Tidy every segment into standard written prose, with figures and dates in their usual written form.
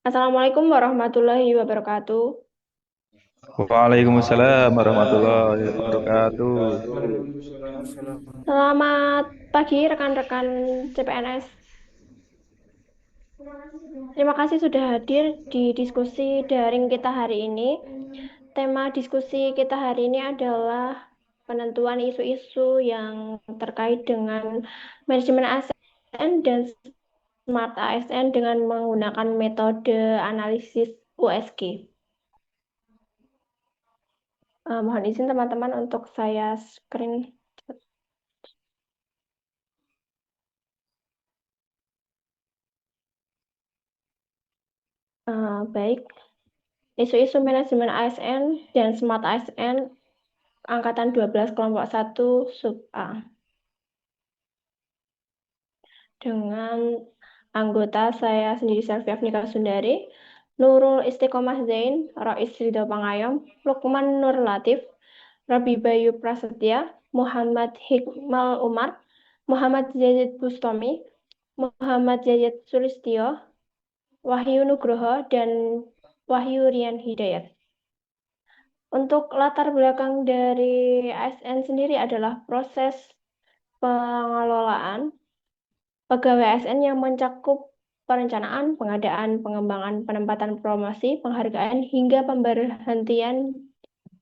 Assalamualaikum warahmatullahi wabarakatuh. Waalaikumsalam warahmatullahi wabarakatuh. Selamat pagi rekan-rekan CPNS. Terima kasih sudah hadir di diskusi daring kita hari ini. Tema diskusi kita hari ini adalah penentuan isu-isu yang terkait dengan manajemen ASN dan smart ASN dengan menggunakan metode analisis USG. Mohon izin teman-teman untuk saya screen. Baik, isu-isu manajemen ASN dan smart ASN angkatan 12 kelompok 1 sub A. Dengan anggota saya sendiri Selvia Nika Sundari, Nurul Istiqomah Zain, Rois Ridho Pangayom, Lukman Nur Latif, Rabi Bayu Prasetya, Muhammad Hikmal Umar, Muhammad Zayed Bustomi, Muhammad Zayed Sulistyo, Wahyu Nugroho, dan Wahyu Rian Hidayat. Untuk latar belakang dari ASN sendiri adalah proses pengelolaan pegawai ASN yang mencakup perencanaan, pengadaan, pengembangan, penempatan promosi, penghargaan, hingga pemberhentian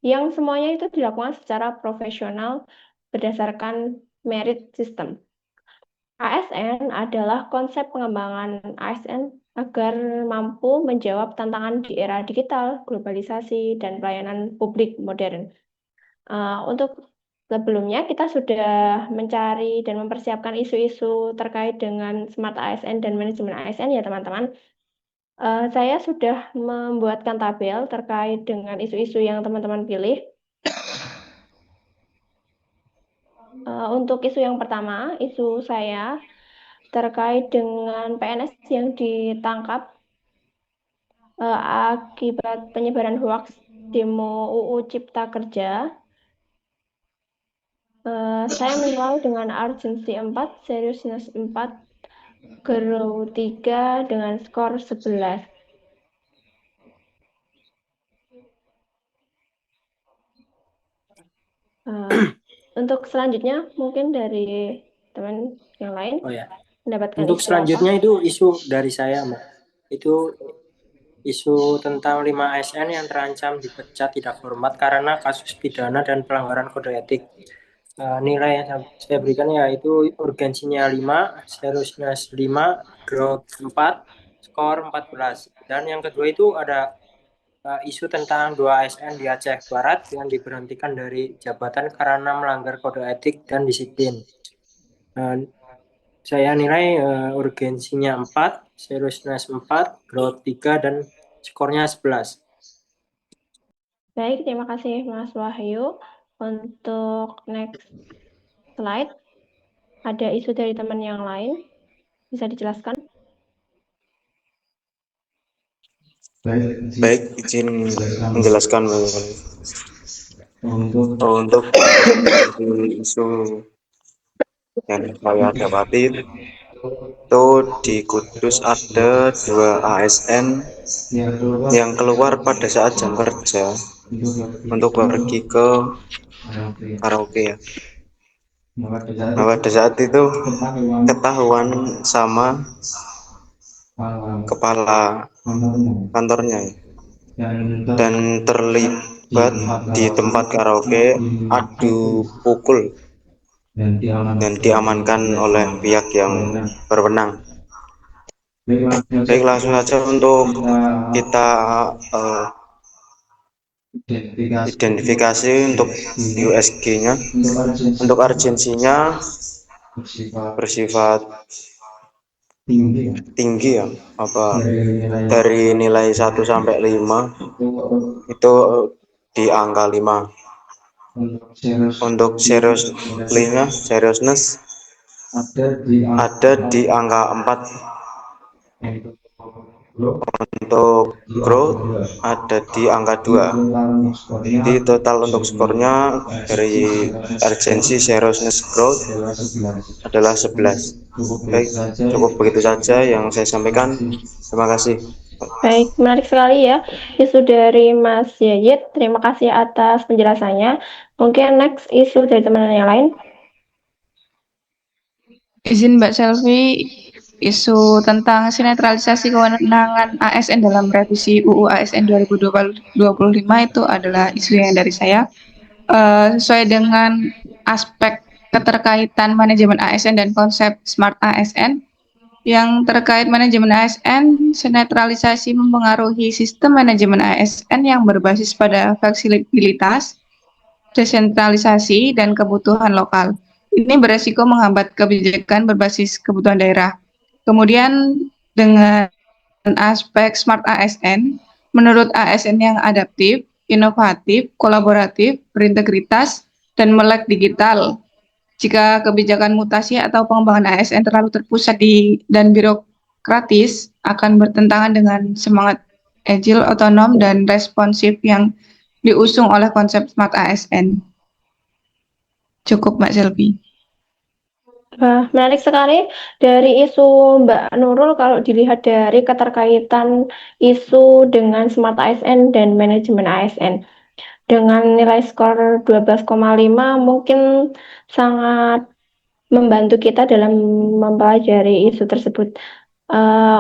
yang semuanya itu dilakukan secara profesional berdasarkan merit system. ASN adalah konsep pengembangan ASN agar mampu menjawab tantangan di era digital, globalisasi, dan pelayanan publik modern. Untuk sebelumnya kita sudah mencari dan mempersiapkan isu-isu terkait dengan smart ASN dan manajemen ASN ya teman-teman. Saya sudah membuatkan tabel terkait dengan isu-isu yang teman-teman pilih. Untuk isu yang pertama, isu saya terkait dengan PNS yang ditangkap akibat penyebaran hoax demo UU Cipta Kerja. Saya menilai dengan urgensi 4, seriousness 4, grow 3 dengan skor 11. Untuk selanjutnya mungkin dari teman yang lain Oh ya, mendapatkan untuk isu apa? selanjutnya itu isu dari saya, Mbak. Itu isu tentang 5 ASN yang terancam dipecat tidak hormat karena kasus pidana dan pelanggaran kode etik. Nilai yang saya berikan yaitu urgensinya 5, seriousness 5, growth 4, skor 14. Dan yang kedua itu ada isu tentang 2 ASN di Aceh Barat yang diberhentikan dari jabatan karena melanggar kode etik dan disiplin. Uh, Saya nilai urgensinya 4, seriousness 4, growth 3, dan skornya 11. Baik, terima kasih Mas Wahyu. Untuk next slide, ada isu dari teman yang lain. Bisa dijelaskan? Baik, izin menjelaskan untuk isu yang saya dapati itu di Kudus ada 2 ASN yang keluar pada saat jam kerja untuk pergi ke karaoke ya. Nah, pada saat itu ketahuan sama kepala kantornya ya. Dan terlibat di tempat karaoke adu pukul dan diamankan oleh pihak yang berwenang. Baik, langsung saja untuk kita identifikasi untuk USG-nya. Untuk urgensinya bersifat tinggi ya, dari nilai 1 sampai 5 itu di angka 5. Untuk seriousness ada di angka 4. Untuk growth ada di angka 2. Jadi total untuk skornya dari urgensi, seriousness, growth adalah 11. Baik, cukup begitu saja yang saya sampaikan. Terima kasih. Baik, menarik sekali ya isu dari Mas Yayit. Terima kasih atas penjelasannya. Mungkin next isu dari teman yang lain. Izin Mbak Selvi, isu tentang sinetralisasi kewenangan ASN dalam revisi UU ASN 2025 itu adalah isu yang dari saya. Sesuai dengan aspek keterkaitan manajemen ASN dan konsep smart ASN, yang terkait manajemen ASN, sinetralisasi mempengaruhi sistem manajemen ASN yang berbasis pada fleksibilitas, desentralisasi, dan kebutuhan lokal. Ini beresiko menghambat kebijakan berbasis kebutuhan daerah. Kemudian dengan aspek smart ASN, menurut ASN yang adaptif, inovatif, kolaboratif, berintegritas, dan melek digital, jika kebijakan mutasi atau pengembangan ASN terlalu terpusat dan birokratis, akan bertentangan dengan semangat agile, otonom, dan responsif yang diusung oleh konsep smart ASN. Cukup, Mbak Selvi. Wah, menarik sekali dari isu Mbak Nurul kalau dilihat dari keterkaitan isu dengan smart ASN dan manajemen ASN. Dengan nilai skor 12,5 mungkin sangat membantu kita dalam mempelajari isu tersebut.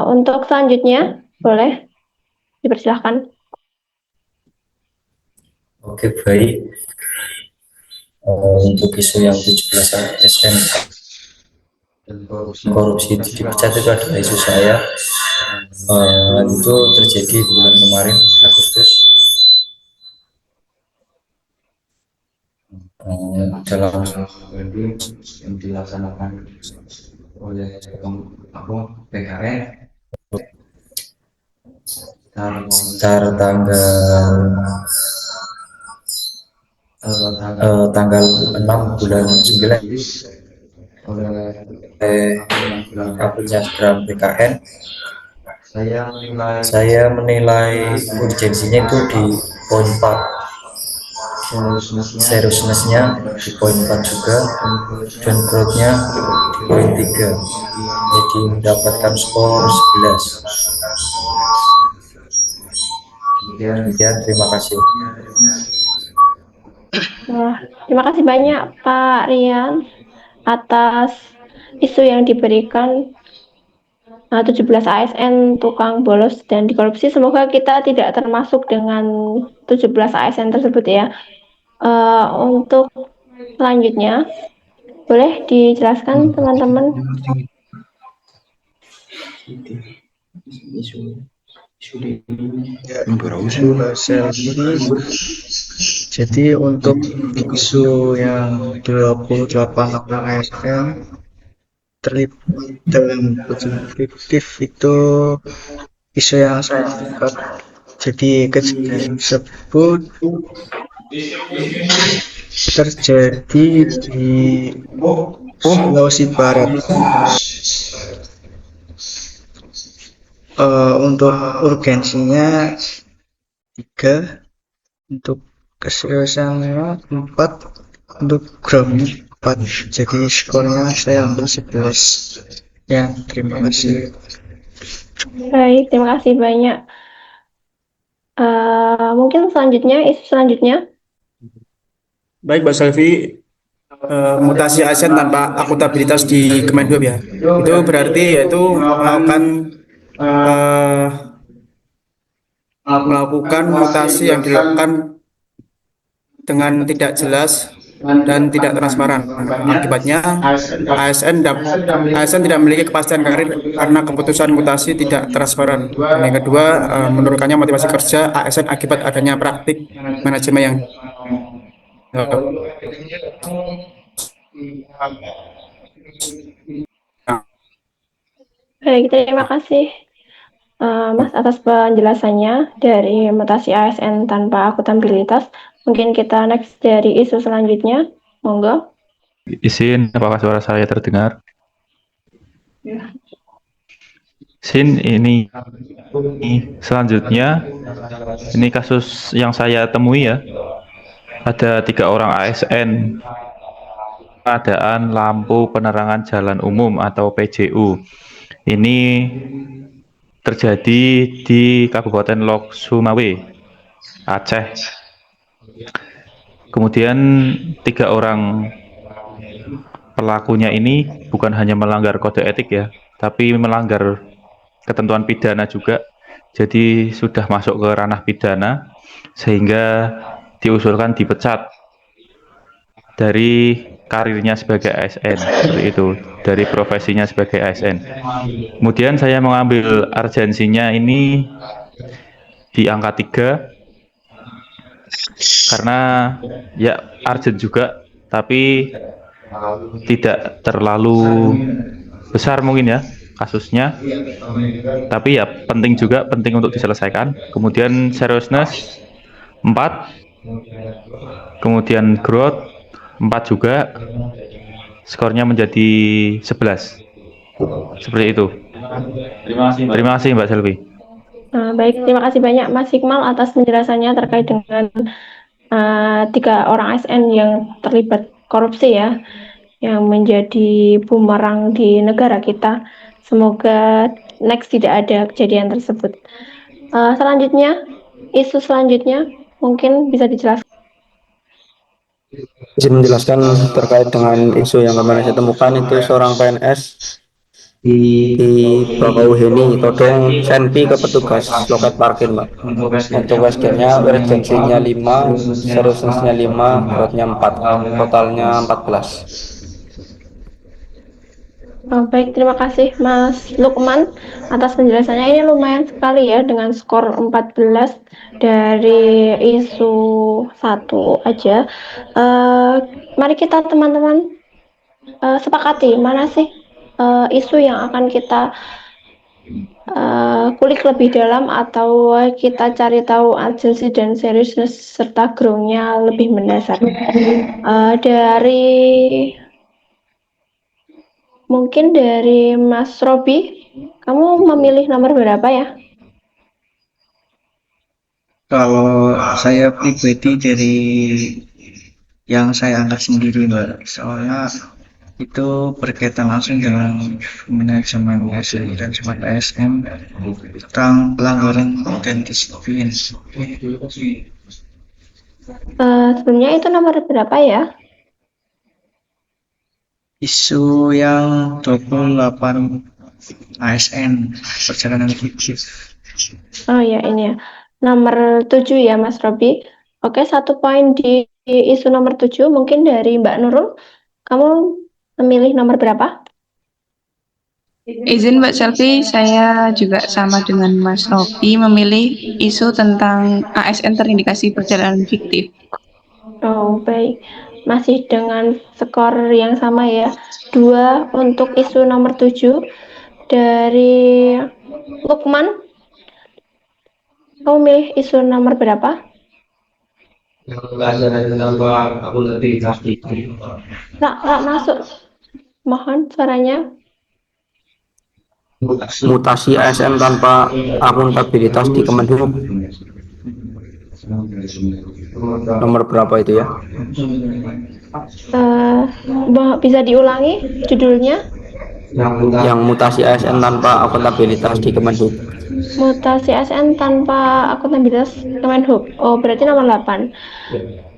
Untuk selanjutnya, boleh dipersilahkan. Oke, baik. Untuk isu yang 17 ASN korupsi itu dipecat itu adalah isu saya. Itu terjadi bulan kemarin Agustus. Dalam yang dilaksanakan oleh PKN sekitar tanggal 6 bulan 9 oleh Kapolres BKN, saya menilai urgensinya itu di poin 4, seriousness-nya di poin 4 juga, dan growth-nya di poin 3, jadi mendapatkan skor 11. Demikian, terima kasih. Wah, terima kasih banyak Pak Rian atas isu yang diberikan 17 ASN tukang bolos dan dikorupsi. Semoga kita tidak termasuk dengan 17 ASN tersebut ya. Untuk selanjutnya, boleh dijelaskan teman-teman? Jadi untuk isu yang 28 tentang ASN terlibat dalam ujian fiktif itu isu yang sangat dekat. Jadi kejadian tersebut terjadi di Sulawesi Barat. Untuk urgensinya 3, untuk keseriusannya 4, untuk groundnya 4. Jadi skornya saya ambil 11. Ya, terima kasih. Baik, terima kasih banyak. Mungkin selanjutnya, isu selanjutnya. Baik, Mbak Selvi, mutasi ASN tanpa akuntabilitas di Kemenhub ya. Itu berarti yaitu melakukan mutasi yang dilakukan dengan tidak jelas dan tidak transparan. Akibatnya ASN tidak memiliki kepastian karir karena keputusan mutasi tidak transparan. Dan yang kedua, menurunkannya motivasi kerja ASN akibat adanya praktik manajemen yang Baik, terima kasih Mas atas penjelasannya dari mutasi ASN tanpa akuntabilitas. Mungkin kita next dari isu selanjutnya. Monggo. Izin, apakah suara saya terdengar? Izin, ini selanjutnya, ini kasus yang saya temui ya. Ada 3 orang ASN, pengadaan lampu penerangan jalan umum atau PJU. Ini terjadi di Kabupaten Lok Sumawe, Aceh. Kemudian 3 orang pelakunya ini bukan hanya melanggar kode etik ya, tapi melanggar ketentuan pidana juga. Jadi sudah masuk ke ranah pidana sehingga diusulkan dipecat dari karirnya sebagai ASN, seperti itu, dari profesinya sebagai ASN. Kemudian saya mengambil urgensinya ini di angka 3 karena ya urgent juga, tapi tidak terlalu besar mungkin ya kasusnya, tapi ya penting untuk diselesaikan. Kemudian seriousness 4, kemudian growth 4 juga, skornya menjadi 11. Seperti itu. Terima kasih Mbak Selvi. Baik, terima kasih banyak Mas Hikmal atas penjelasannya terkait dengan 3 orang ASN yang terlibat korupsi ya, yang menjadi bumerang di negara kita. Semoga next tidak ada kejadian tersebut. Selanjutnya, isu selanjutnya mungkin bisa dijelaskan. Izin menjelaskan terkait dengan isu yang kemarin saya temukan, itu seorang PNS di Bakauheni todong senpi ke petugas loket parkir, Mbak. Untuk SG-nya urgensinya 5, seriousness-nya 5, growth-nya 4, totalnya 14. Baik, terima kasih Mas Lukman atas penjelasannya. Ini lumayan sekali ya dengan skor 14 dari isu 1 aja. Mari kita teman-teman sepakati mana sih isu yang akan kita kulik lebih dalam, atau kita cari tahu urgency dan seriousness serta grow-nya lebih mendasar. Mungkin dari Mas Robi, kamu memilih nomor berapa ya? Kalau saya pribadi dari yang saya angkat sendiri, Mbak, soalnya itu berkaitan langsung dengan manajemen ASN dan smart ASN tentang pelanggaran dan disiplin. Sebenarnya itu nomor berapa ya? Isu yang 28 ASN perjalanan fiktif. Oh ya, ini ya. Nomor 7 ya Mas Robi. Oke, 1 poin di isu nomor 7. Mungkin dari Mbak Nurul, kamu memilih nomor berapa? Izin Mbak Selvi, saya juga sama dengan Mas Robi memilih isu tentang ASN terindikasi perjalanan fiktif. Oh, baik. Masih dengan skor yang sama ya. 2 untuk isu nomor 7. Dari Lukman, kamu milih isu nomor berapa? Nggak masuk. Mohon suaranya. Mutasi ASN tanpa akuntabilitas di Kemenhub. Nomor berapa itu ya? Bisa diulangi judulnya? Yang mutasi ASN tanpa akuntabilitas di Kemenhub. Mutasi ASN tanpa akuntabilitas Kemenhub. Oh, berarti nomor 8.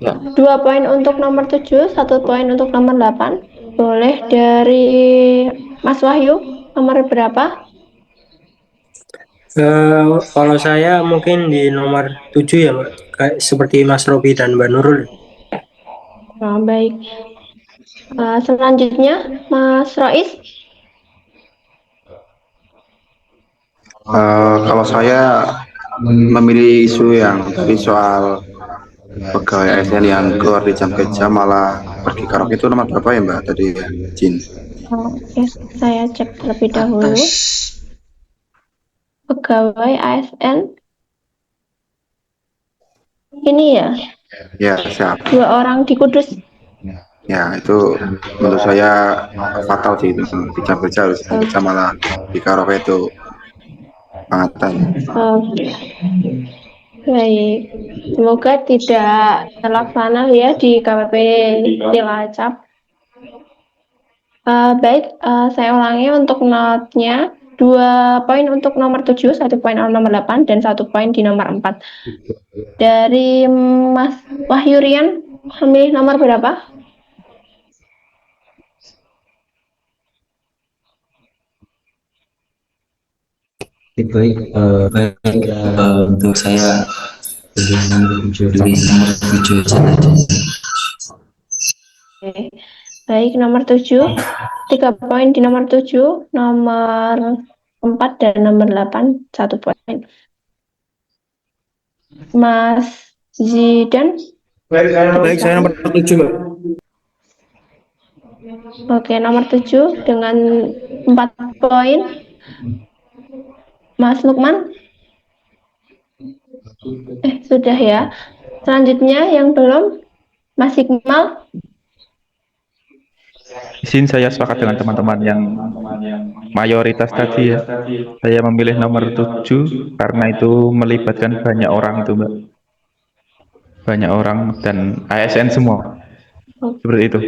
Ya. 2 poin untuk nomor 7, 1 poin untuk nomor 8. Boleh dari Mas Wahyu, nomor berapa? Kalau saya mungkin di nomor 7 ya, Mbak. Kayak seperti Mas Robi dan Mbak Nurul. Oh, baik. Selanjutnya, Mas Rois. Kalau saya memilih isu yang tadi soal pegawai ASN yang keluar di jam kerja malah pergi karaoke, itu nomor berapa ya Mbak tadi ya, Jin? Oke, saya cek terlebih dahulu. Pegawai ASN ini ya? Ya, siap. 2 orang di Kudus. Ya, itu menurut saya fatal sih, itu di jam kerja harus kerja malah di karaoke, itu pangatan. Baik, semoga tidak terlaksana ya di KPP Cilacap. Baik, saya ulangi untuk note-nya. 2 poin untuk nomor 7, 1 poin nomor 8, dan 1 poin di nomor 4. Dari Mas Wahyurian, memilih nomor berapa? Baik, untuk saya pilih nomor 7 saja. Oke. Baik, nomor 7. 3 poin di nomor 7, nomor 4 dan nomor 8, 1 poin. Mas Zidan? Baik, saya nomor 7, Mbak. Oke, nomor 7 dengan 4 poin. Mas Lukman? Sudah ya. Selanjutnya yang belum, Mas Iqmal? Izin saya sepakat dengan teman-teman yang mayoritas tadi ya. Saya memilih nomor 7 karena itu melibatkan banyak orang itu, Mbak. Banyak orang dan ASN semua. Seperti itu.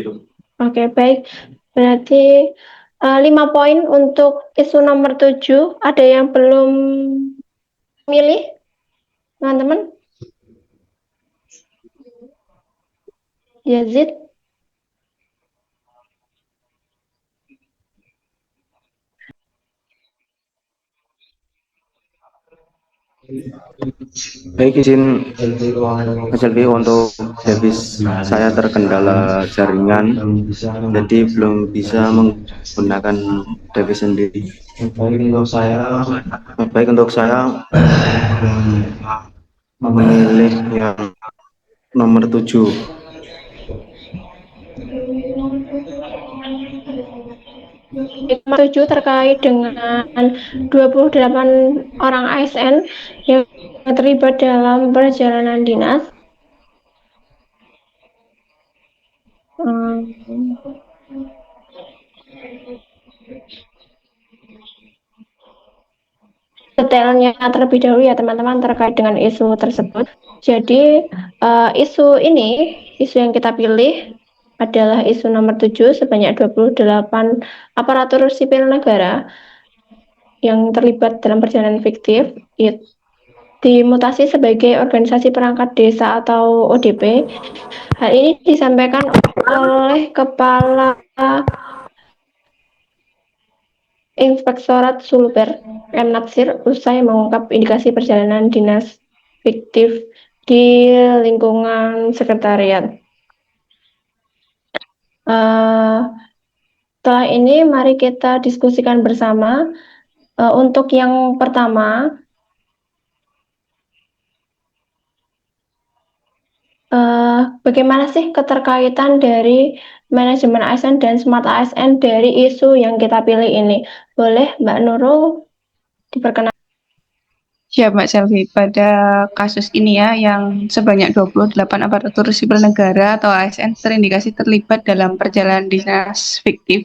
Oke, baik. Berarti 5 poin untuk isu nomor 7. Ada yang belum milih, teman-teman? Yazid? Baik, izin Mas Selvi, untuk device saya terkendala jaringan, jadi belum bisa menggunakan device sendiri. Baik, untuk saya memilih yang nomor 7. Nomor 7 terkait dengan 28 orang ASN yang terlibat dalam perjalanan dinas. Detailnya terlebih dahulu ya teman-teman terkait dengan isu tersebut. Jadi isu yang kita pilih adalah isu nomor 7 sebanyak 28 aparatur sipil negara yang terlibat dalam perjalanan fiktif dimutasi sebagai organisasi perangkat desa atau ODP. Hal ini disampaikan oleh Kepala Inspektorat Sulber M. Natsir usai mengungkap indikasi perjalanan dinas fiktif di lingkungan sekretariat. Setelah ini mari kita diskusikan bersama. Untuk yang pertama, bagaimana sih keterkaitan dari manajemen ASN dan Smart ASN dari isu yang kita pilih ini? Boleh Mbak Nurul diperkenalkan? Ya, Mbak Selvi, pada kasus ini ya, yang sebanyak 28 aparatur sipil negara atau ASN terindikasi terlibat dalam perjalanan dinas fiktif,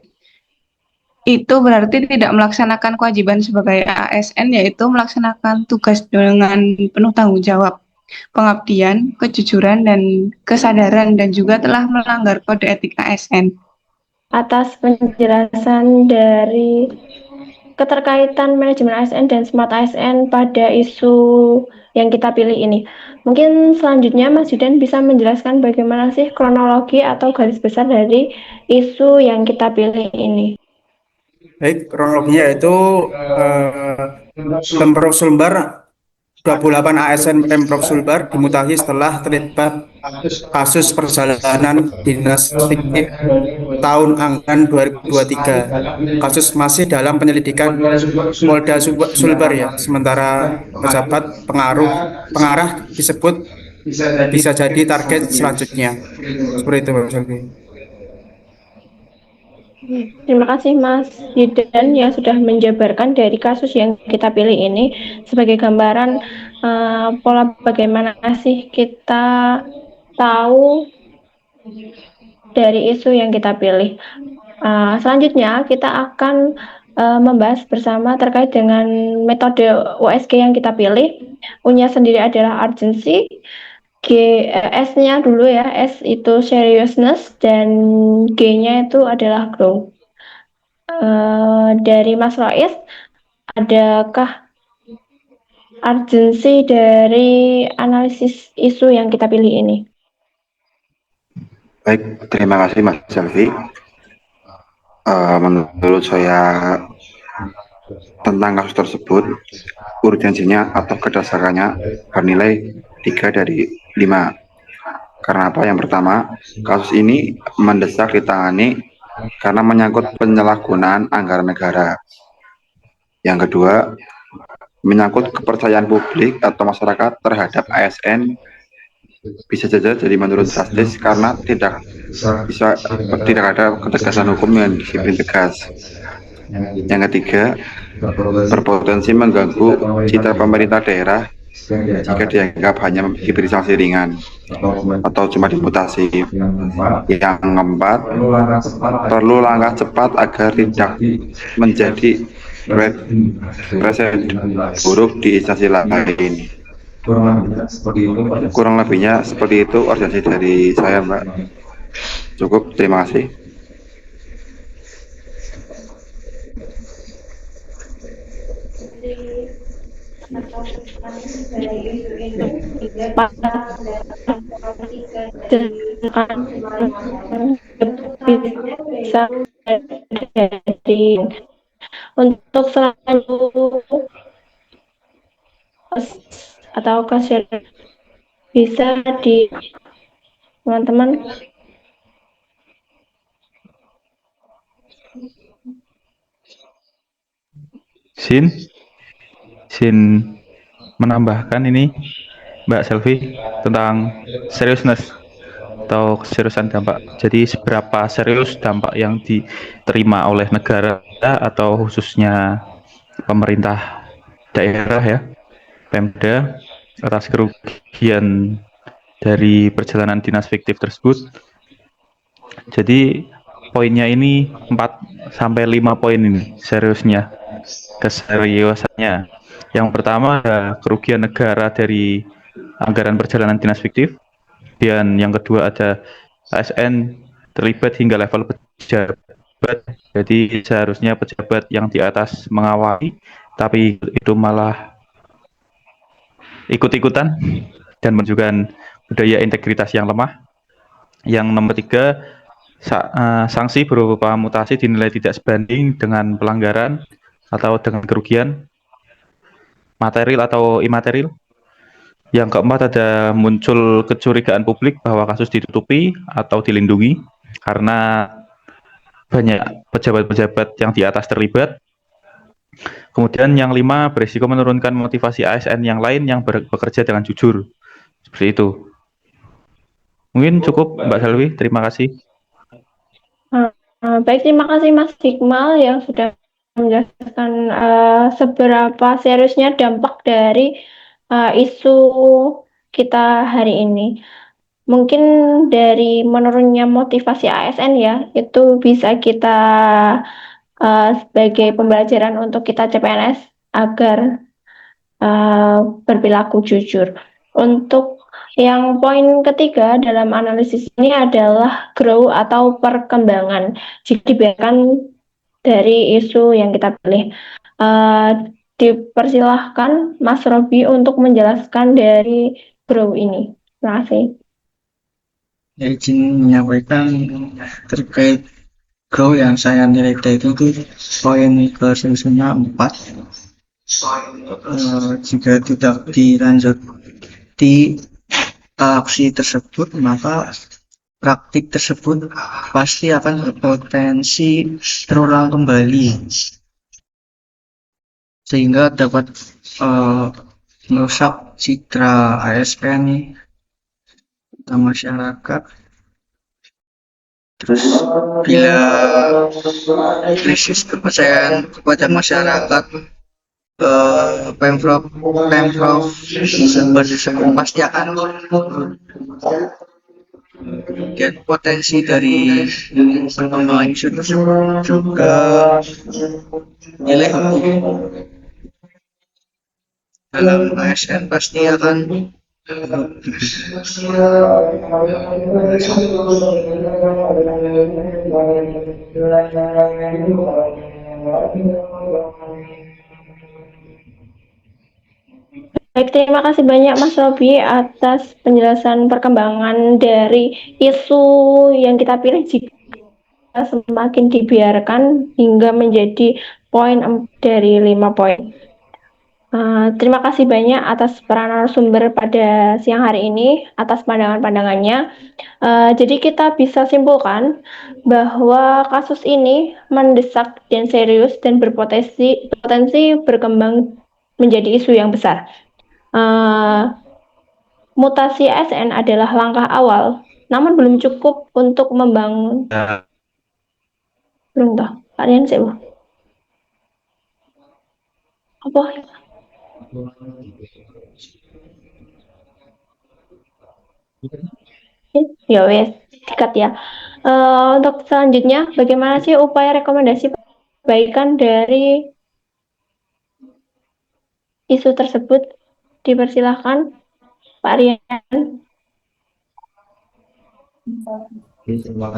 itu berarti tidak melaksanakan kewajiban sebagai ASN, yaitu melaksanakan tugas dengan penuh tanggung jawab, pengabdian, kejujuran, dan kesadaran, dan juga telah melanggar kode etik ASN. Atas penjelasan dari keterkaitan manajemen ASN dan Smart ASN pada isu yang kita pilih ini. Mungkin selanjutnya Mas Yudan bisa menjelaskan bagaimana sih kronologi atau garis besar dari isu yang kita pilih ini. Baik, kronologinya yaitu Pemprov Sulbar, 28 ASN Pemprov Sulbar dimutasi setelah terlibat kasus perjalanan dinas fiktif tahun anggaran 2023. Kasus masih dalam penyelidikan Polda Sulbar ya, sementara pejabat pengarah disebut bisa jadi target selanjutnya. Seperti itu, Mbak Selvi. Terima kasih Mas Yudan yang sudah menjabarkan dari kasus yang kita pilih ini sebagai gambaran pola bagaimana sih kita tahu dari isu yang kita pilih. Selanjutnya kita akan membahas bersama terkait dengan metode USG yang kita pilih. U-nya sendiri adalah urgency, S-nya dulu ya, S itu seriousness, dan G-nya itu adalah grow. Dari Mas Rois, adakah urgensi dari analisis isu yang kita pilih ini? Baik, terima kasih Mas Selvi. Menurut saya tentang kasus tersebut, urgensinya atau kedasarkannya bernilai 3 dari 5. Karena apa? Yang pertama, kasus ini mendesak ditangani karena menyangkut penyalahgunaan anggaran negara. Yang kedua, menyangkut kepercayaan publik atau masyarakat terhadap ASN bisa saja jadi menurun drastis karena tidak ada ketegasan hukum yang disiplin tegas. Yang ketiga, berpotensi mengganggu citra pemerintah daerah jika dianggap hanya diberi sanksi ringan atau cuma dimutasi. Yang keempat, perlu langkah cepat agar tidak menjadi presiden buruk di instansi lain. Kurang lebihnya seperti itu urgensi dari saya, Mbak. Cukup, terima kasih. Bisa dari untuk selanjutnya atau kasir bisa di teman-teman. Sin menambahkan ini Mbak Selvi tentang seriousness atau keseriusan dampak. Jadi seberapa serius dampak yang diterima oleh negara atau khususnya pemerintah daerah ya, Pemda, atas kerugian dari perjalanan dinas fiktif tersebut. Jadi poinnya ini 4 sampai 5 poin ini seriusnya, keseriusannya. Yang pertama ada kerugian negara dari anggaran perjalanan dinas fiktif. Dan yang kedua ada ASN terlibat hingga level pejabat. Jadi seharusnya pejabat yang di atas mengawali, tapi itu malah ikut-ikutan dan menunjukkan budaya integritas yang lemah. Yang nomor 3, sanksi berupa mutasi dinilai tidak sebanding dengan pelanggaran atau dengan kerugian material atau imaterial. Yang keempat ada muncul kecurigaan publik bahwa kasus ditutupi atau dilindungi karena banyak pejabat-pejabat yang di atas terlibat. Kemudian yang 5, berisiko menurunkan motivasi ASN yang lain yang bekerja dengan jujur. Seperti itu. Mungkin cukup Mbak Selvi, terima kasih. Baik, terima kasih Mas Iqmal yang sudah menjelaskan seberapa seriusnya dampak dari isu kita hari ini. Mungkin dari menurunnya motivasi ASN ya, itu bisa kita sebagai pembelajaran untuk kita CPNS agar berperilaku jujur. Untuk yang poin ketiga dalam analisis ini adalah grow atau perkembangan. Jika dibiarkan dari isu yang kita pilih. Dipersilahkan Mas Robi untuk menjelaskan dari grow ini. Terima kasih. Ya, izin menyampaikan terkait grow yang saya nilai itu poin keseriusannya 4. Jika tidak dilanjuti aksi tersebut, maka praktik tersebut pasti akan berpotensi terulang kembali, sehingga dapat merusak citra ASN atau masyarakat. Terus bila krisis kepercayaan kepada masyarakat, Pemprov pasti akan dan potensi dari pengembangan isu tersebut juga nilai dalam ASN pasti akan Baik, terima kasih banyak Mas Robi atas penjelasan perkembangan dari isu yang kita pilih jika semakin dibiarkan hingga menjadi poin dari 5 poin. Terima kasih banyak atas peran narasumber pada siang hari ini, atas pandangan-pandangannya. Jadi kita bisa simpulkan bahwa kasus ini mendesak dan serius dan berpotensi berkembang menjadi isu yang besar. Mutasi ASN adalah langkah awal, namun belum cukup untuk membangun. Belum tahu, kalian sih apa? Ya wes, dikat ya. Untuk selanjutnya, bagaimana sih upaya rekomendasi perbaikan dari isu tersebut? Dipersilahkan, Pak Rian.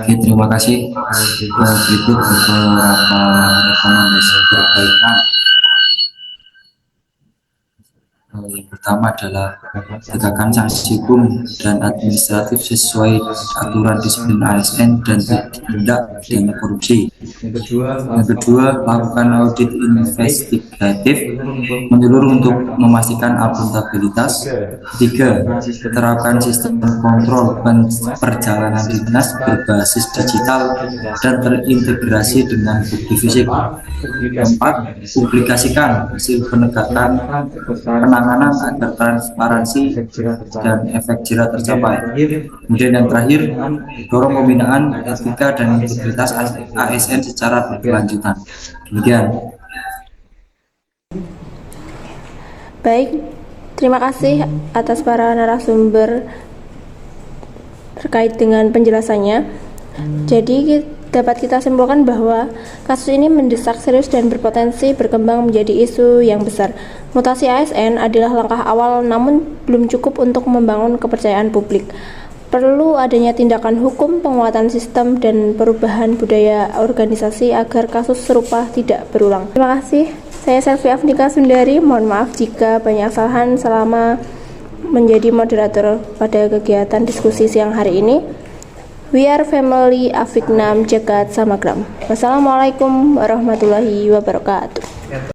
Terima kasih. Berikut beberapa rekomendasi perbaikan. Yang pertama adalah tegakkan sanksi hukum dan administratif sesuai aturan disiplin ASN dan tindak pidana korupsi. Yang kedua, lakukan audit investigatif menyeluruh untuk memastikan akuntabilitas. Ketiga, terapkan sistem kontrol perjalanan dinas berbasis digital dan terintegrasi dengan bukti fisik. Keempat, publikasikan hasil penegakan penanganan agar transparansi dan efek jerah tercapai. Kemudian yang terakhir, dorong pembinaan etika dan integritas ASN secara berkelanjutan. Demikian. Baik, terima kasih atas para narasumber terkait dengan penjelasannya. Jadi dapat kita simpulkan bahwa kasus ini mendesak serius dan berpotensi berkembang menjadi isu yang besar. Mutasi ASN adalah langkah awal namun belum cukup untuk membangun kepercayaan publik. Perlu adanya tindakan hukum, penguatan sistem, dan perubahan budaya organisasi agar kasus serupa tidak berulang. Terima kasih. Saya Selvi Afnika Sundari. Mohon maaf jika banyak kesalahan selama menjadi moderator pada kegiatan diskusi siang hari ini. We are family Afiknam Jagat Samagram. Wassalamualaikum warahmatullahi wabarakatuh.